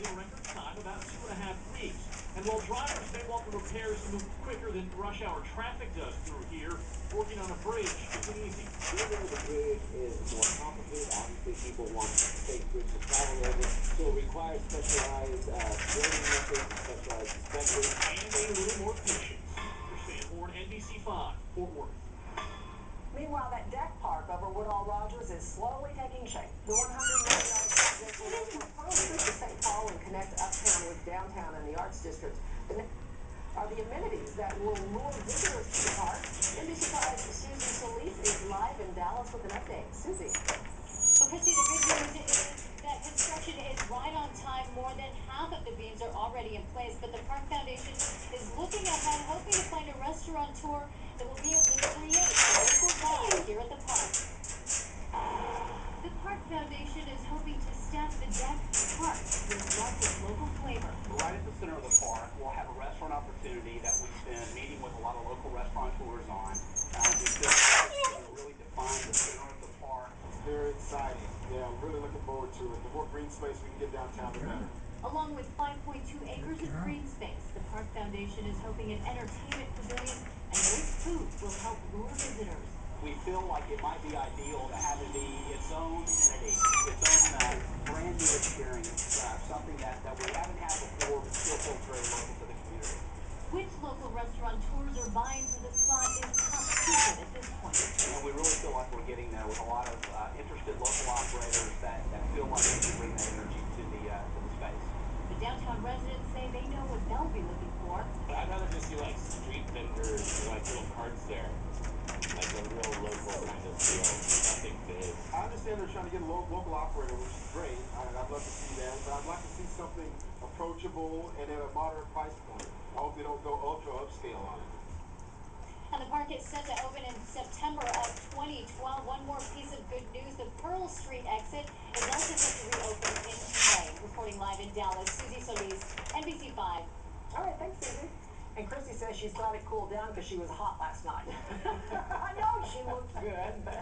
in record time, about 2.5 weeks. And while drivers may want the repairs to move quicker than rush hour traffic does through here, working on a bridge isn't easy. Building the bridge is more complicated. Obviously, people want a safe bridge to travel over, so it requires specialized building methods and specialized inspectors. And a little more patience. For Sanborn, NBC5, Fort Worth. Meanwhile, that deck park over Woodall Rogers is slowly taking shape. The $100 million project will run from Pearl Street to St. Paul and connect uptown with downtown and the Arts District. Are the amenities that will lure visitors to the park. NBC5's Susie Solis is live in Dallas with an update. Susie. Well, Christy, the good news is that construction is right on time. More than half of the beams are already in place, but the Park Foundation is looking ahead, hoping to find a restaurateur that will be able to create a local vibe here at the park. The Park Foundation is hoping to staff the deck park with lots of local flavor. Right at the center of the park, we'll have a restaurant opportunity that we've been meeting with a lot of local restaurateurs on. This will really define the center of the park. It's very exciting. Yeah, I'm really looking forward to it. The more green space we can get downtown, the better. Along with 5.2 acres of green space, the Park Foundation is hoping an entertainment pavilion and great food will help lure visitors. We feel like it might be ideal to have it be its own entity, its own brand new experience, something that we haven't had before but still feels very local to the community. Which local restaurateurs are vying for the spot is top secret at this point. And we really feel like we're getting there with a lot of interested local operators that feel like they can bring that energy to the space. The downtown residents say they know what they'll be looking for. I'd rather just see like street vendors or like little carts there. Like a real local kind of feel. Nothing big. I understand they're trying to get a local operator, which is great. I'd love to see that, but I'd like to see something approachable and at a moderate price point. I hope they don't go ultra upscale on it. And the park is set to open in September of 2012. One more piece of good news, the Pearl Street exit is also set to reopen in May. Reporting live in Dallas, Susie Solis, NBC5. All right, thanks, Susie. And Chrissy says she's glad it cooled down because she was hot last night. I know she looks good, but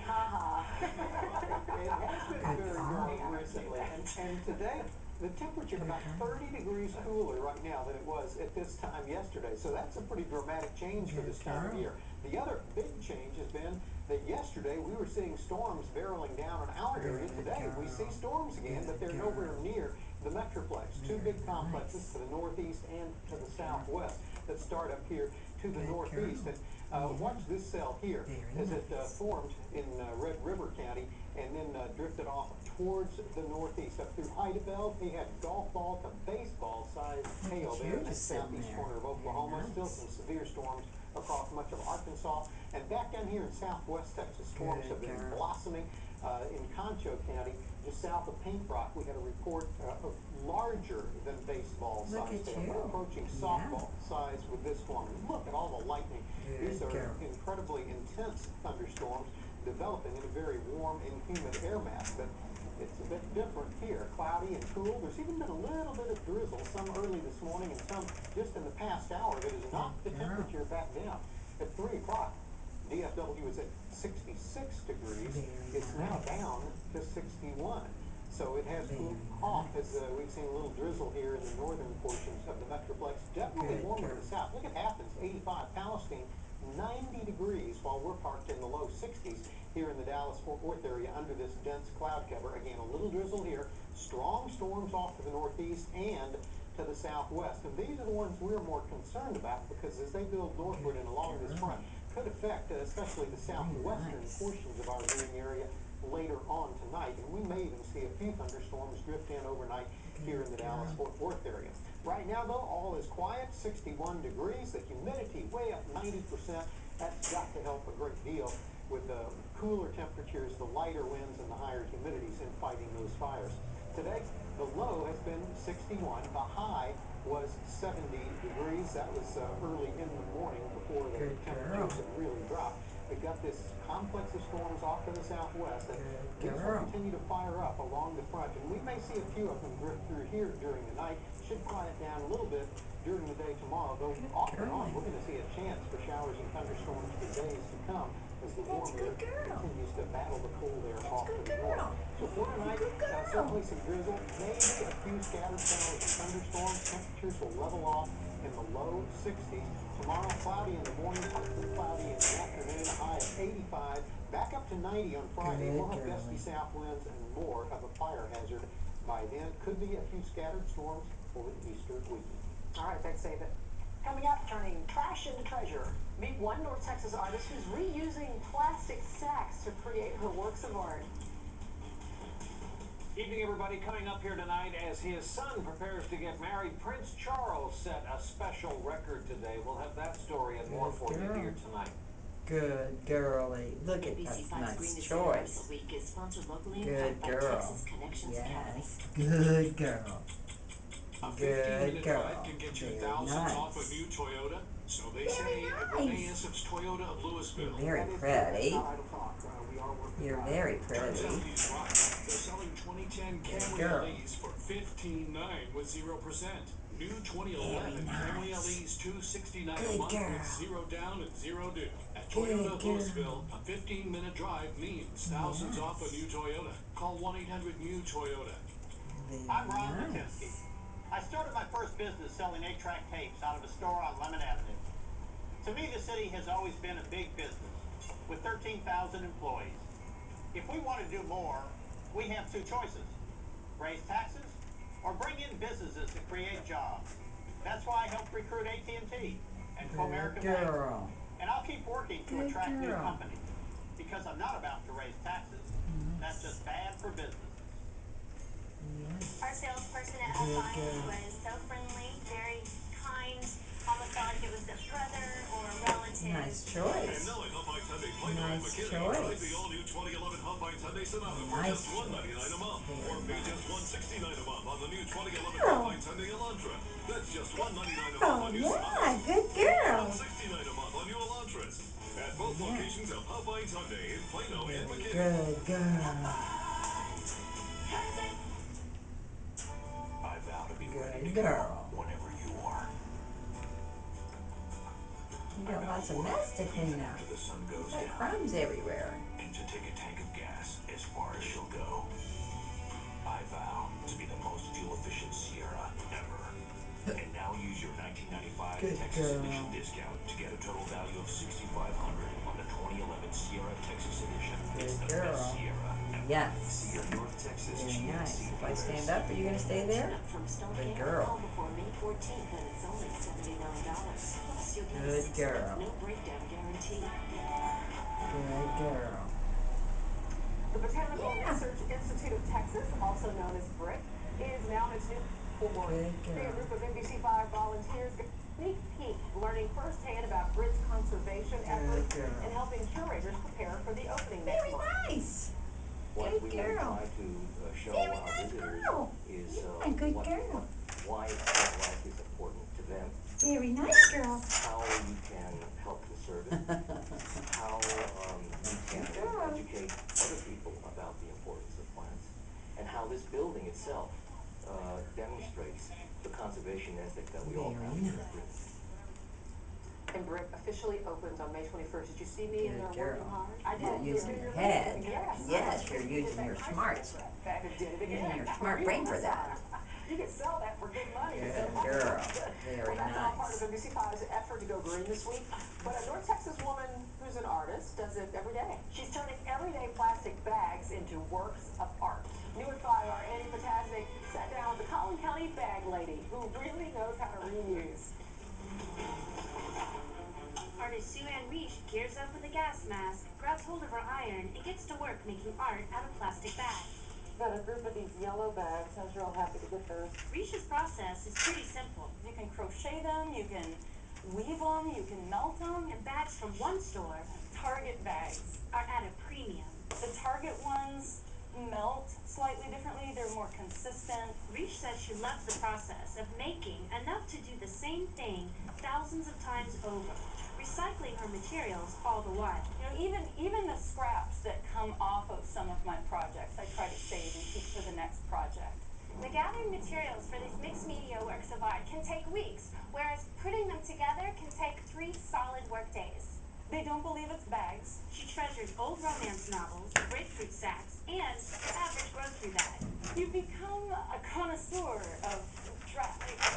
ha-ha. It has been very warm recently, and today the temperature is about 30 degrees cooler right now than it was at this time yesterday. So that's a pretty dramatic change for this time of year. The other big change has been that yesterday we were seeing storms barreling down in our area. Today we see storms again, but they're nowhere near the Metroplex. Two big complexes to the northeast and to the southwest that start up here to the northeast. And watch this cell here as it formed in Red River County and then drifted off towards the northeast up through Idabel. We had golf ball to baseball sized hail there in the southeast corner of Oklahoma. Still some severe storms across much of Arkansas. And back down here in southwest Texas, storms have been blossoming. In Concho County, just south of Pink Rock, we had a report of larger than baseball size hail, approaching softball size with this storm. And look at all the lightning. These are incredibly intense thunderstorms developing in a very warm and humid air mass, but it's a bit different here. Cloudy and cool. There's even been a little bit of drizzle, some early this morning and some just in the past hour that has knocked the temperature back down. At 3 o'clock, DFW is at 66 degrees. It's now down to 61. So it has cooled off as we've seen a little drizzle here in the northern portions of the Metroplex. Definitely warmer in the south. Look at Athens, 85. Palestine, 90 degrees while we're parked in the low 60s here in the Dallas-Fort Worth area under this dense cloud cover. Again, a little drizzle here. Strong storms off to the northeast and to the southwest. And these are the ones we're more concerned about because as they build northward and along this front, could affect especially the southwestern portions of our viewing area later on tonight. And we may even see a few thunderstorms drift in overnight here in the Dallas-Fort Worth area. Right now, though, all is quiet, 61 degrees. The humidity way up 90%. That's got to help a great deal with the cooler temperatures, the lighter winds, and the higher humidities in fighting those fires. Today, the low has been 61. The high was 70 degrees. That was early in the morning before the temperatures had really dropped. We've got this complex of storms off to the southwest, and these will continue to fire up along the front. And we may see a few of them drift through here during the night. Should quiet down a little bit during the day tomorrow, though off and on we're going to see a chance for showers and thunderstorms for days to come. as the That's warm a air good girl. continues to battle the cold air That's a off good to the north. girl. So for tonight, Good girl. certainly some drizzle, maybe a few scattered showers and thunderstorms. Temperatures will level off in the low 60s. Tomorrow, cloudy in the morning, partly cloudy in the afternoon, a high of 85, back up to 90 on Friday. Good We'll have girl. gusty south winds and more of a fire hazard by then. Could be a few scattered storms over the Easter weekend. All right, thanks, David. Coming up, turning trash into treasure. Meet one North Texas artist who's reusing plastic sacks to create her works of art. Evening, everybody. Coming up here tonight, as his son prepares to get married, Prince Charles set a special record today. We'll have that story and more for you here tonight. Good girlie. Look at NBC that 5's nice Green choice. Week is sponsored locally in Good part by girl. Texas Connections Academy. Yes. Good girl. A Good 15-minute girl. drive can get you Very thousands off a nice. new Toyota. So they Very say at nice. Renee Essop's Toyota of You're Louisville. very That is pretty. not idle talk. We are working You're hard. very Turns out pretty. he's right. They're selling 2010 Camry girl. LEs for $15,900 with 0%. New 2011 Very Camry nice. LEs $269 Good a month girl. with 0 down and 0 due. At Good Toyota of girl. Louisville, a 15-minute drive means thousands off a new Toyota. Call 1-800-NEW-TOYOTA. Very I'm Ron nice. Latinsky. I started my first business selling 8-track tapes out of a store on Lemon Avenue. To me, the city has always been a big business with 13,000 employees. If we want to do more, we have two choices: raise taxes or bring in businesses to create jobs. That's why I helped recruit AT&T and Comerica Good Bank. girl. And I'll keep working to Good attract new girl. companies because I'm not about to raise taxes. That's just bad for businesses. Yes. Our salesperson at Good Alpine girl. was so friendly, very kind, almost felt like it was a brother or a relative. Nice And choice. now at Alpine Hyundai Plano and Nice McKinney, drive choice. the all-new 2011 Alpine Hyundai Sonata for Nice just $199 a month. choice. Or pay Very just $169 a month on the new 2011 girl. Alpine Hyundai Elantra. That's just $199 a month Oh, on new yeah. Sonatas. Good Or girl. $169 a month on new Elantras. At both Yeah. locations of Alpine Hyundai in Plano and McKinney. Good girl. I vow to be ready to Good go girl. whenever you are. You got lots of mess to clean up. After the sun goes Got down. crumbs everywhere. And to take a tank of gas as far as she'll go. I vow to be the most fuel-efficient Sierra ever. And now use your 1995 Good Texas girl. Edition discount to get a total value of $6,500 on the 2011 Sierra Texas Edition. It's Good the girl. best Sierra ever. Yes. See your North Texas Very nice. GMC If I dealers. stand up, are you going to stay there? Up from stock Good air girl. now before May 14th, and it's only $79. Plus, you'll get a Good 6-month girl. no breakdown guarantee. Good girl. The Botanical Yeah. Research Institute of Texas, also known as BRIC, is now in its new board. Good A girl. group of NBC5 volunteers got a sneak peek, learning firsthand about BRIC's conservation efforts girl. and helping curators prepare for the opening next Very month. nice. What Good we girl. will try to show Very our nice visitors girl. is Yeah, good girl. why plant life is important to them, Very nice girl. how you can help conserve it, how you can girl. educate other people about the importance of plants, and how this building itself demonstrates the conservation ethic that we all Very have here nice. at Britain. And BRIC officially opens on May 21st. Did you see me in Good there working girl. hard? I You're did. using You're your listening. head. Yes. Yes, you're using your smarts. Back and did it again. Using your smart You brain on for this that. side. You can sell that for good money. Good girl. Very Well, that's all part nice. of NBC5's effort to go green this week. But a North Texas woman who's an artist does it every day. She's turning everyday plastic bags into works of art. New at 5, our Annie Potasnik sat down with the Collin County bag lady who really knows how to reuse. Artist Sue Ann Reich gears up with a gas mask, grabs hold of her iron, and gets to work making art out of plastic bags. Got a group of these yellow bags. I was real happy to get those. Reich's process is pretty simple. You can crochet them, you can weave them, you can melt them. And bags from one store Target bags. are at a premium. The Target ones melt slightly differently, they're more consistent. Reich says she loves the process of making enough to do the same thing thousands of times over, recycling her materials all the while. You know, even the scraps that come off of some of my projects, I try to save and keep for the next project. The gathering materials for these mixed media works of art can take weeks, whereas putting them together can take 3 solid work days. They don't believe it's bags. She treasures old romance novels, grapefruit sacks, and your average grocery bag. You become a connoisseur of you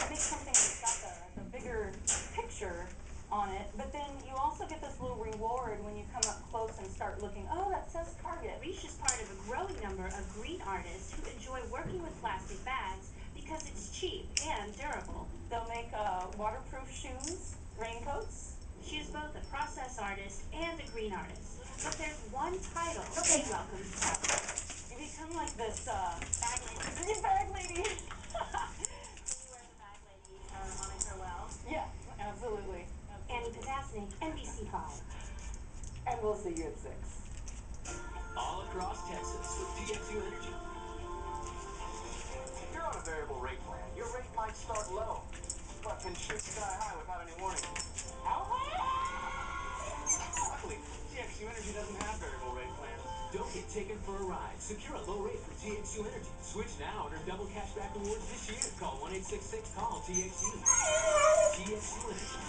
make something that's got the bigger picture on it, but then you also get this little reward when you come up close and start looking, oh, that says Target. Reach is part of a growing number of green artists who enjoy working with plastic bags because it's cheap and durable. They'll make waterproof shoes, raincoats. She is both a process artist and a green artist, but there's one title she welcomes proudly. You become like this Bag lady. green bag lady. Can you wear the bag lady moniker well? Yeah, absolutely. Annie Potasnik, NBC5. And we'll see you at 6. All across Texas with TXU Energy. If you're on a variable rate plan, your rate might start low, but can shoot sky high without any warning. How high? Luckily, TXU Energy doesn't have variable rate plans. Don't get taken for a ride. Secure a low rate from TXU Energy. Switch now and earn double cashback rewards this year. Call 1-866-CALL-TXU. TXU Energy.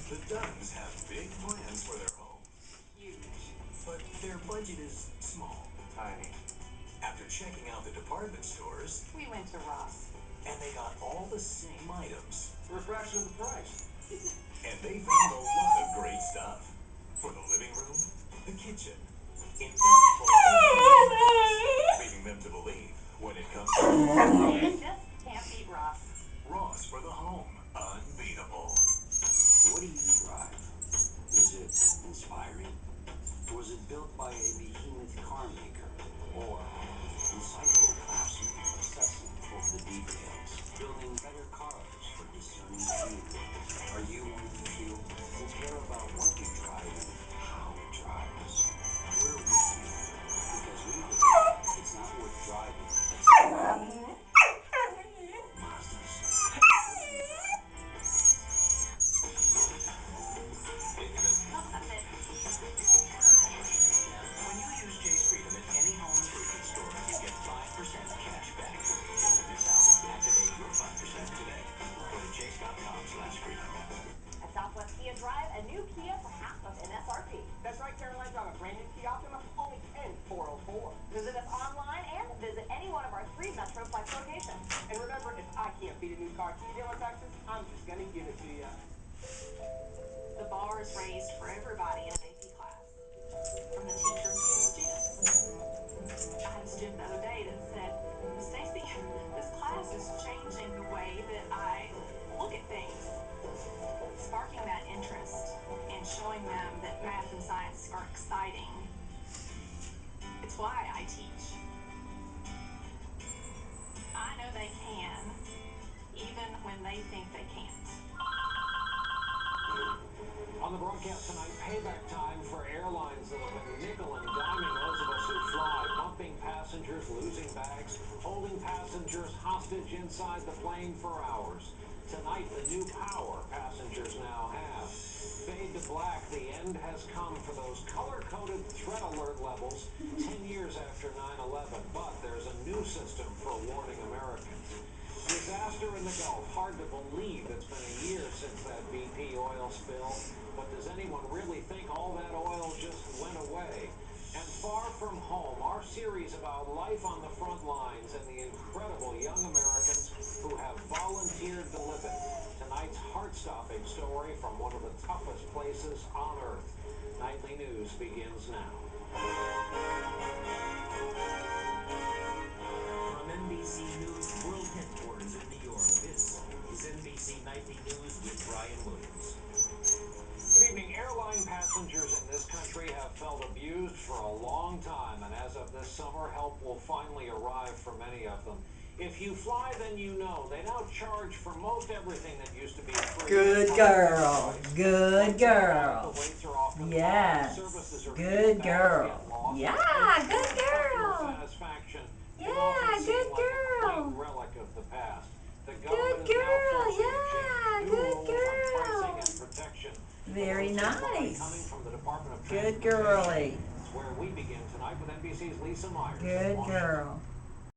The Duns have big plans for their home. Huge. But their budget is small. Tiny. After checking out the department stores, We went to Ross. and they got all the same items. For a fraction of the price. And they found a lot of great stuff. For the living room, the kitchen. In fact, for everything in the house. Leading them to believe when it comes to Just can't beat Ross. Ross for the home, unbeatable. What do you drive? Is it inspiring? Was it built by a behemoth car maker? Or insightful craftsmen obsessing over the details, building better cars for discerning few? Are you one of the few who care about what you drive and how it drives? We're with you because we believe it's not worth driving. Mazda's. That's it. When you use Chase Freedom at any home improvement store, you get 5% cash back. Don't miss out. Activate your 5% today. Go to chase.com/freedom. At Southwest Kia Drive, a new Kia for half of MSRP. That's right, Caroline. Drive a brand new Kia Optima for only $10,404. Visit us online and visit any one of our 3 Metroplex locations. And remember, if I can't beat a new car Kia deal in Texas, I'm just going to give it to you. The bar is raised for everybody in an AP class, from the teachers to the students. I had a student the other day that said, Stacy, this class is changing the way that I look at things. Sparking that interest and showing them that math and science are exciting. It's why I teach. I know they can, even when they think they can't. On the broadcast tonight, payback time for airlines that have been nickel and diming those of us who fly, bumping passengers, losing bags, holding passengers hostage inside the plane for hours. Tonight, the new power passengers now have. Fade to black, the end has come for those color-coded threat alert levels 10 years after 9/11, but there's a new system for warning Americans. Disaster in the Gulf. Hard to believe it's been a year since that BP oil spill. But does anyone really think all that oil just went away? And Far From Home, our series about life on the front lines and the incredible young Americans who have volunteered to live it. Tonight's heart-stopping story from one of the toughest places on Earth. Nightly News begins now. From NBC News World Headquarters in New York, this is NBC Nightly News with Brian Williams. Good evening. Airline passengers in this country have felt abused for a long time, and as of this summer, help will finally arrive for many of them. If you fly, then you know. They now charge for most everything that used to be free. Good girl. Good girl. Yes. Good girl. Yeah, good girl. Yeah, good girl. Relic of the past. The Good government is now girl. forcing a Yeah, change. New good rules on pricing girl. and protection. Very nice. Coming from the Department of Good Transportation. girly. It's where we begin tonight with NBC's Lisa Myers. Good girl.